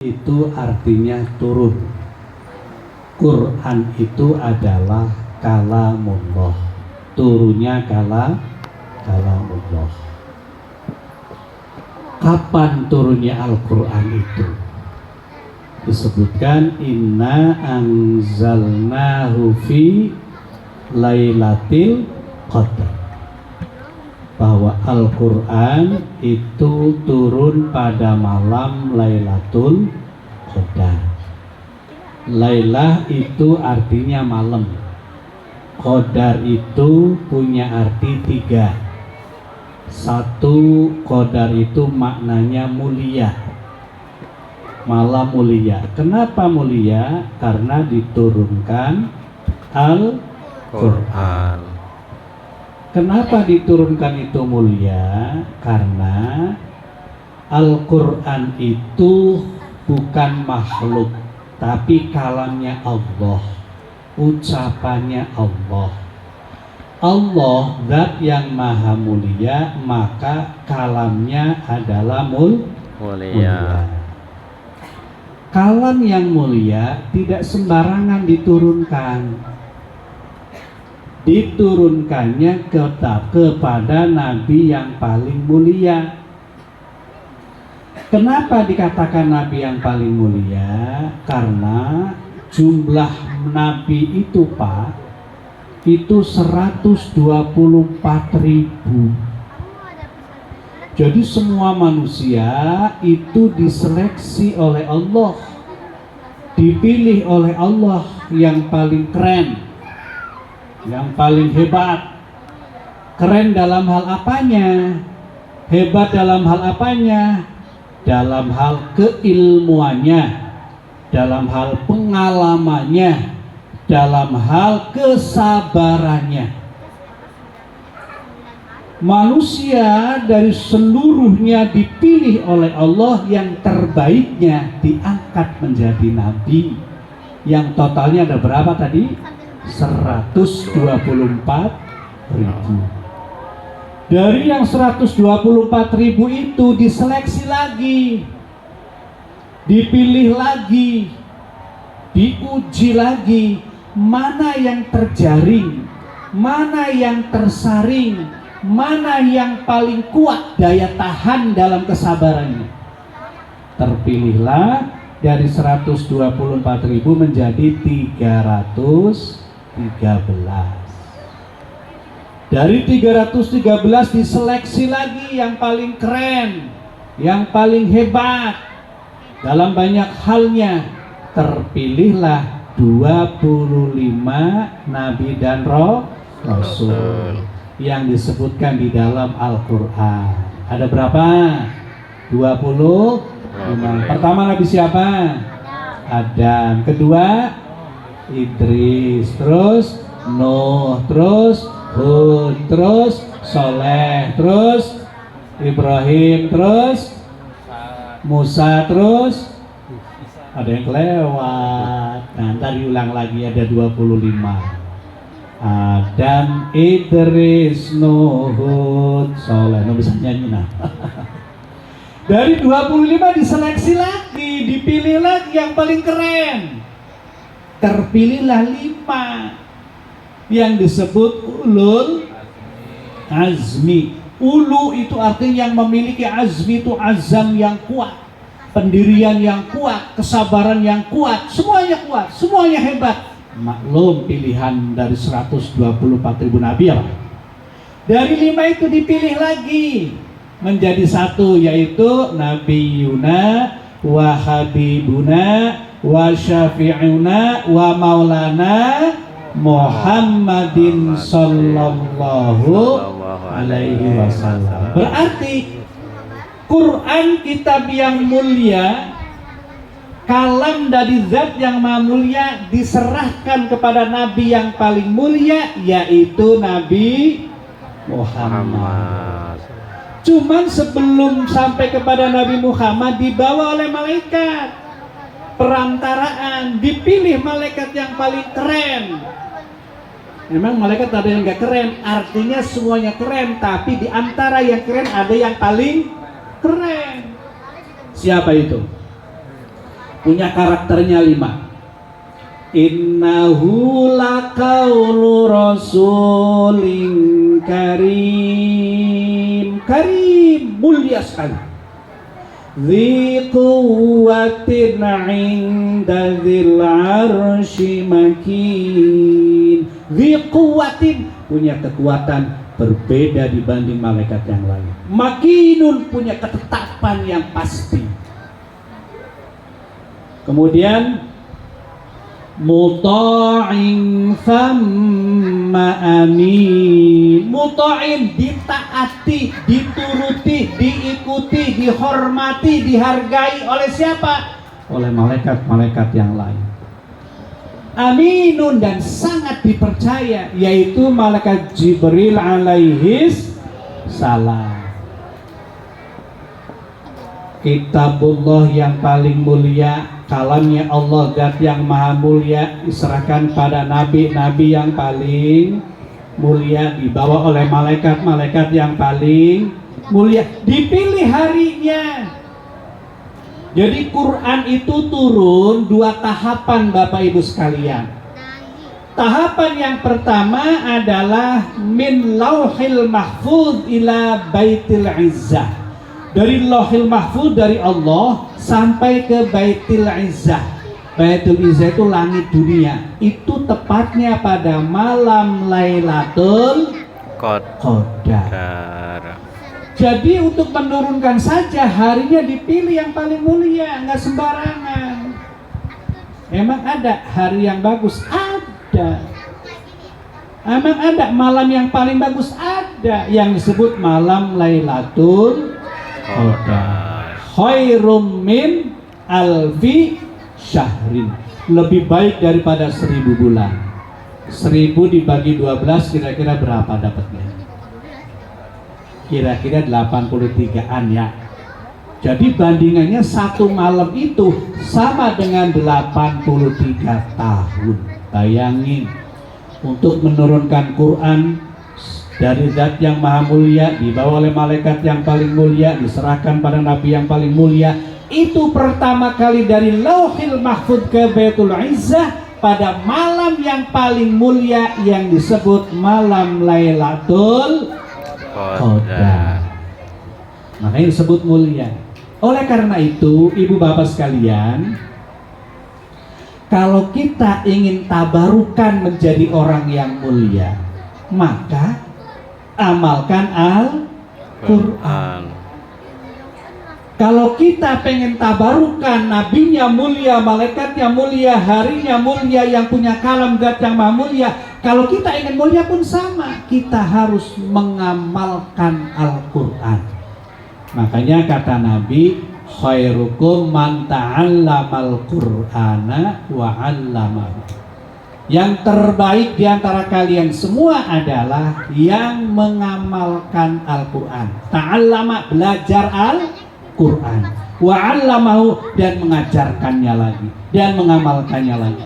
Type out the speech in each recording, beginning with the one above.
Itu artinya turun. Quran itu adalah kalamullah. Turunnya kalamullah. Kapan turunnya Al-Quran itu? Disebutkan inna anzalnahu fi lailatul qadar, bahwa Al-Quran itu turun pada malam Lailatul Qadar. Lailah itu artinya malam, Qadar itu punya arti 3. Satu, Qadar itu maknanya mulia, malam mulia. Kenapa mulia? Karena diturunkan Al-Quran. Kenapa diturunkan itu mulia? Karena Al-Quran itu bukan makhluk, tapi kalamnya Allah, ucapannya Allah. Allah zat yang maha mulia, maka kalamnya adalah mulia. Kalam yang mulia tidak sembarangan diturunkan. Diturunkannya kepada Nabi yang paling mulia. Kenapa dikatakan Nabi yang paling mulia? Karena jumlah Nabi itu Pak, itu 124.000. Jadi semua manusia itu diseleksi oleh Allah, dipilih oleh Allah yang paling keren, yang paling hebat. Keren dalam hal apanya? Hebat dalam hal apanya? Dalam hal keilmuannya, dalam hal pengalamannya, dalam hal kesabarannya. Manusia dari seluruhnya dipilih oleh Allah, yang terbaiknya diangkat menjadi nabi. Yang totalnya ada berapa tadi? 124.000. Dari yang 124.000 itu diseleksi lagi, dipilih lagi, diuji lagi, mana yang terjaring, mana yang tersaring, mana yang paling kuat daya tahan dalam kesabarannya. Terpilihlah dari 124.000 menjadi 313. Dari 313 diseleksi lagi yang paling keren, yang paling hebat dalam banyak halnya. Terpilihlah 25 nabi dan rasul yang disebutkan di dalam Al-Quran. Ada berapa? 25. Pertama nabi siapa? Adam. Kedua Idris, terus Nuh, terus Hud, terus Soleh, terus Ibrahim, terus Musa, terus ada yang kelewat. Nah, ntar diulang lagi, ada 25. Adam, Idris, Nuh, Hud, Soleh. Nuh bisa nyanyi nah. Dari 25 diseleksi lagi, dipilih lagi yang paling keren. Terpilihlah 5 yang disebut ulul azmi. Ulu itu artinya yang memiliki, azmi itu azam yang kuat, pendirian yang kuat, kesabaran yang kuat, semuanya kuat, semuanya hebat. Maklum pilihan dari 124.000 nabi ya Pak. Dari 5 itu dipilih lagi menjadi 1, yaitu Nabi Yuna wa Habibuna wa Syafi'una wa Maulana Muhammadin sallallahu alaihi wasallam. Berarti Quran kitab yang mulia, kalam dari zat yang maha mulia, diserahkan kepada nabi yang paling mulia, yaitu Nabi Muhammad. Cuman sebelum sampai kepada Nabi Muhammad dibawa oleh malaikat, perantaraan, dipilih malaikat yang paling keren. Memang malaikat ada yang gak keren, artinya semuanya keren, tapi di antara yang keren ada yang paling keren. Siapa itu? punya karakternya 5. Innahu laqaulu rasulin karim. Karim, mulia sekali. Dzi quwwatin 'inda dzil 'arsy makin. Dzi quwwatin, punya kekuatan berbeda dibanding malaikat yang lain. Makinun, punya ketetapan yang pasti. Kemudian muta'in thamma amin. Muta'in, ditaati, dituruti, diikuti, dihormati, dihargai oleh siapa? Oleh malaikat-malaikat yang lain. Aminun, dan sangat dipercaya, yaitu malaikat Jibril alaihis salam. Kitabullah yang paling mulia, kalamnya Allah, zat yang maha mulia, diserahkan pada nabi-nabi yang paling mulia, dibawa oleh malaikat-malaikat yang paling mulia, dipilih harinya. Jadi Quran itu turun 2 tahapan Bapak Ibu sekalian. Tahapan yang pertama adalah min lauhil mahfuz ila baitil izzah. Dari lauhil mahfuz, dari Allah sampai ke baitil izzah. Baitul izzah itu langit dunia. Itu tepatnya pada malam Lailatul Qadar. Jadi untuk menurunkan saja harinya dipilih yang paling mulia, nggak sembarangan. Emang ada hari yang bagus? Ada. Emang ada malam yang paling bagus? Ada. Yang disebut malam Lailatul Qadar. Khairum min alfi syahrin. Lebih baik daripada 1000 bulan. 1000 dibagi 12 kira-kira berapa dapatnya? Kira-kira 83-an ya. Jadi bandingannya satu malam itu sama dengan 83 tahun. Bayangin, untuk menurunkan Quran dari zat yang maha mulia, dibawa oleh malaikat yang paling mulia, diserahkan pada nabi yang paling mulia, itu pertama kali dari lauhil mahfuz ke baitul izzah pada malam yang paling mulia yang disebut malam Lailatul Qadar. Makanya disebut mulia. Oleh karena itu, ibu bapak sekalian, kalau kita ingin tabarukan menjadi orang yang mulia, maka amalkan Al-Quran. Kalau kita pengen tabarukan, nabinya mulia, malaikatnya mulia, harinya mulia, yang punya kalam zat yang maha mulia, kalau kita ingin mulia pun sama, kita harus mengamalkan Al-Quran. Makanya kata Nabi, khairukum man ta'allamal Qur'ana wa 'allamahu. Yang terbaik di antara kalian semua adalah yang mengamalkan Al-Quran. Ta'allama, belajar Al-Quran, wa 'allamahu, dan mengajarkannya lagi, dan mengamalkannya lagi.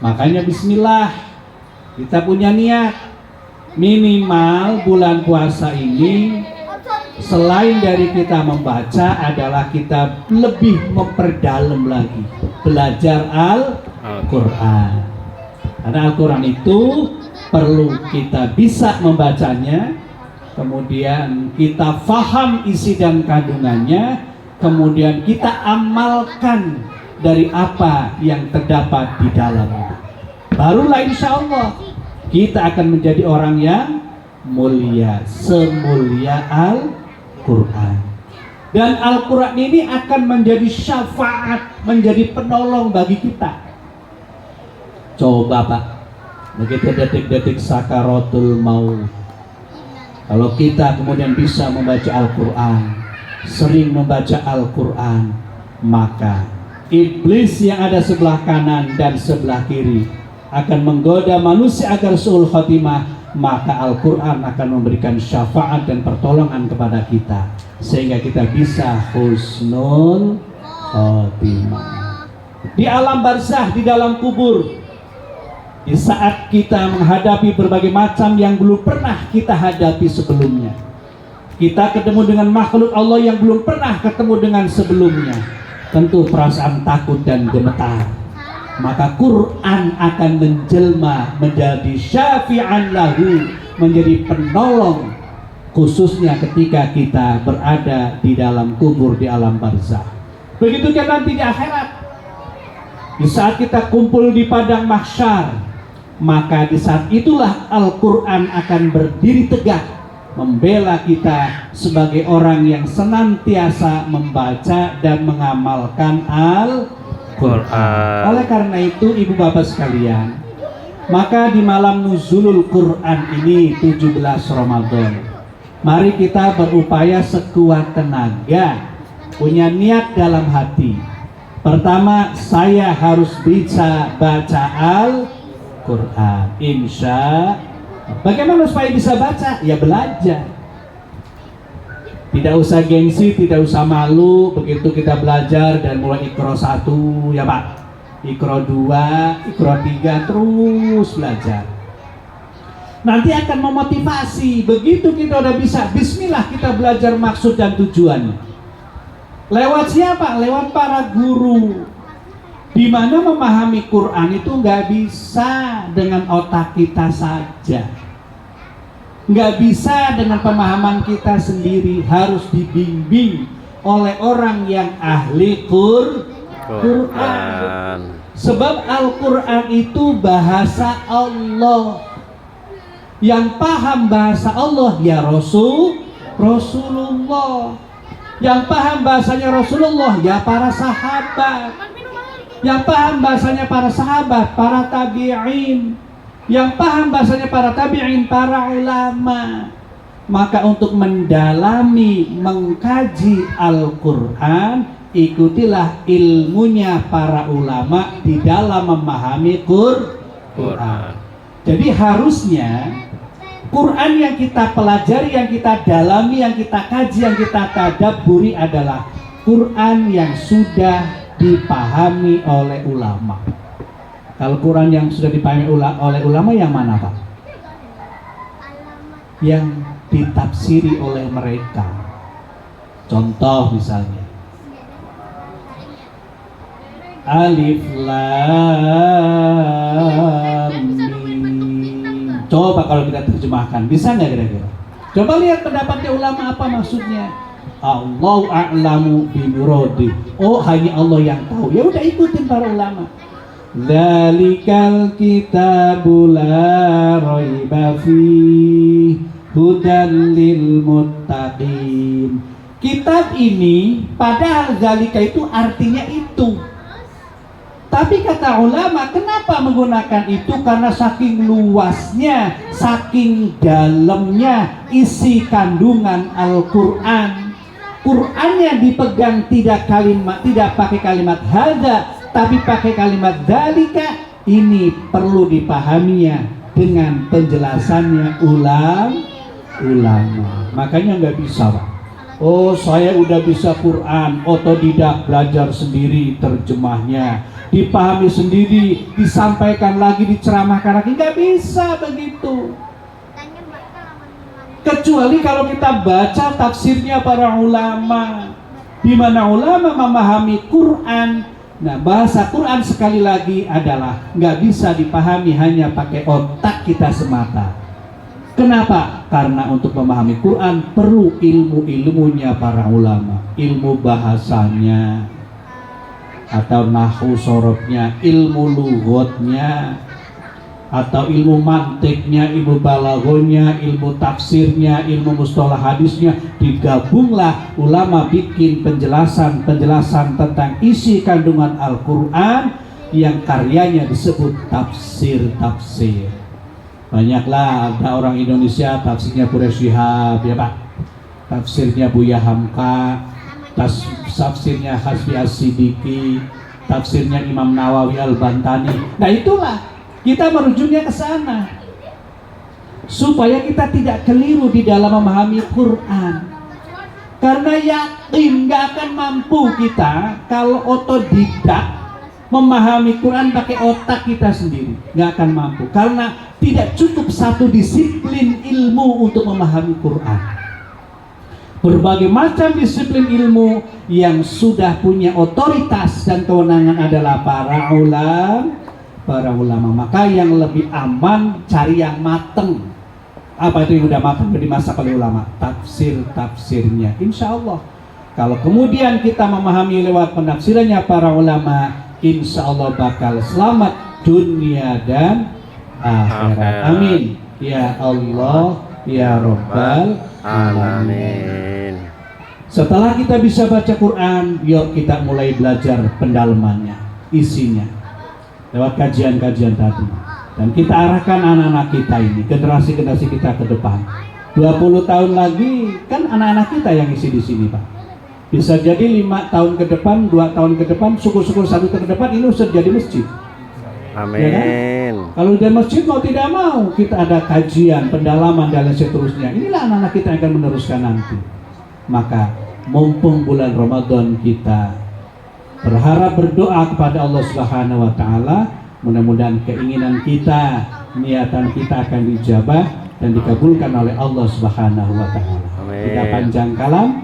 Makanya bismillah, kita punya niat minimal bulan puasa ini, selain dari kita membaca, adalah kita lebih memperdalam lagi belajar Al-Quran. Karena Al-Quran itu perlu kita bisa membacanya, kemudian kita faham isi dan kandungannya, kemudian kita amalkan dari apa yang terdapat di dalamnya. Barulah insya Allah kita akan menjadi orang yang mulia, semulia Al-Quran. Dan Al-Quran ini akan menjadi syafaat, menjadi penolong bagi kita. Coba Pak, begitu detik-detik sakaratul maut, kalau kita kemudian bisa membaca Al-Quran, sering membaca Al-Quran, maka iblis yang ada sebelah kanan dan sebelah kiri akan menggoda manusia agar su'ul khatimah, maka Al-Quran akan memberikan syafaat dan pertolongan kepada kita, sehingga kita bisa husnul khatimah. Di alam barzah, di dalam kubur, di saat kita menghadapi berbagai macam yang belum pernah kita hadapi sebelumnya, kita ketemu dengan makhluk Allah yang belum pernah ketemu dengan sebelumnya, tentu perasaan takut dan gemetar. Maka Quran akan menjelma menjadi syafi'an lahu, menjadi penolong khususnya ketika kita berada di dalam kubur, di alam barzakh. Begitu kan nanti di akhirat, di saat kita kumpul di padang mahsyar, maka di saat itulah Al-Quran akan berdiri tegak membela kita sebagai orang yang senantiasa membaca dan mengamalkan Al-Quran. Oleh karena itu ibu bapak sekalian, maka di malam nuzulul Quran ini 17 Ramadan, mari kita berupaya sekuat tenaga, punya niat dalam hati. Pertama, saya harus bisa baca Al-Quran. Insya. Bagaimana supaya bisa baca? Ya belajar. Tidak usah gengsi, tidak usah malu. Begitu kita belajar dan mulai Iqra 1, ya Pak, Iqra 2, Iqra 3, terus belajar. Nanti akan memotivasi. Begitu kita udah bisa, bismillah kita belajar maksud dan tujuannya. Lewat siapa? Lewat para guru. Di mana memahami Quran itu nggak bisa dengan otak kita saja, nggak bisa dengan pemahaman kita sendiri, harus dibimbing oleh orang yang ahli Quran. Sebab Al-Quran itu bahasa Allah. Yang paham bahasa Allah ya Rasulullah. Yang paham bahasanya Rasulullah ya para sahabat. Yang paham bahasanya para sahabat, para tabi'in. Yang paham bahasanya para tabi'in, para ulama. Maka untuk mendalami, mengkaji Al-Quran, ikutilah ilmunya para ulama di dalam memahami Quran. Jadi harusnya Quran yang kita pelajari, yang kita dalami, yang kita kaji, yang kita tadabburi adalah Quran yang sudah dipahami oleh ulama. Kalau Quran yang sudah dipahami oleh ulama yang mana Pak? Yang ditafsiri oleh mereka. Contoh misalnya Alif Lam Mim. Coba kalau kita terjemahkan, bisa nggak kira-kira? Coba lihat pendapatnya ulama apa maksudnya. Allahu a'lamu bimuradi. Oh, hanya Allah yang tahu. Ya udah ikutin para ulama. Dzalikal kitabu la raiba fi hudan lil muttaqin. Kitab ini padahal dzalika itu artinya itu. Tapi kata ulama, kenapa menggunakan itu? Karena saking luasnya, saking dalamnya isi kandungan Al-Quran. Quran yang dipegang tidak pakai kalimat hadza, tapi pakai kalimat dzalika. Ini perlu dipahaminya dengan penjelasannya ulama. Makanya nggak bisa Pak. Oh, saya udah bisa Quran, otodidak, belajar sendiri terjemahnya, dipahami sendiri, disampaikan lagi, diceramahkan lagi. Nggak bisa begitu. Kecuali kalau kita baca tafsirnya para ulama, di mana ulama memahami Quran. Nah, bahasa Quran sekali lagi adalah nggak bisa dipahami hanya pakai otak kita semata. Kenapa? Karena untuk memahami Quran perlu ilmu-ilmunya para ulama, ilmu bahasanya atau nahwu sorobnya, ilmu lughatnya, atau ilmu mantiknya, ilmu balaghahnya, ilmu tafsirnya, ilmu mustalah hadisnya. Digabunglah ulama bikin penjelasan tentang isi kandungan Al-Quran yang karyanya disebut tafsir. Banyaklah, ada orang Indonesia tafsirnya Quraisy Shihab, ya Pak, tafsirnya Buya Hamka, tafsirnya Hasbi As-Siddiqi, tafsirnya Imam Nawawi Al-Bantani. Nah itulah kita merujuknya ke sana supaya kita tidak keliru di dalam memahami Quran. Karena yakin nggak akan mampu kita kalau otodidak memahami Quran pakai otak kita sendiri, nggak akan mampu. Karena tidak cukup satu disiplin ilmu untuk memahami Quran. Berbagai macam disiplin ilmu yang sudah punya otoritas dan kewenangan adalah para ulama. Maka yang lebih aman cari yang mateng. Apa itu yang udah mateng dimasak oleh ulama? Tafsirnya. Insya Allah. Kalau kemudian kita memahami lewat penafsirannya para ulama, insya Allah bakal selamat dunia dan akhirat. Amin. Ya Allah, ya Rabbal Alamin. Setelah kita bisa baca Quran, yuk kita mulai belajar pendalamannya, isinya, lewat kajian-kajian tadi. Dan kita arahkan anak-anak kita ini, generasi-generasi kita ke depan. 20 tahun lagi kan anak-anak kita yang isi di sini, Pak. Bisa jadi 5 tahun ke depan, 2 tahun ke depan, syukur-syukur 1 tahun ke depan ini sudah jadi masjid. Amin. Ya kan? Kalau di masjid mau tidak mau kita ada kajian, pendalaman dan seterusnya. Inilah anak-anak kita yang akan meneruskan nanti. Maka mumpung bulan Ramadan kita berharap berdoa kepada Allah Subhanahu wa taala, mudah-mudahan keinginan kita, niatan kita akan dijabah dan dikabulkan oleh Allah Subhanahu wa taala. Kita panjang kalam,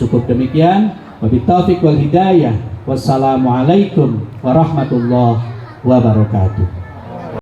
cukup demikian. Wabillahi taufiq wal hidayah. Wassalamualaikum warahmatullahi wabarakatuh.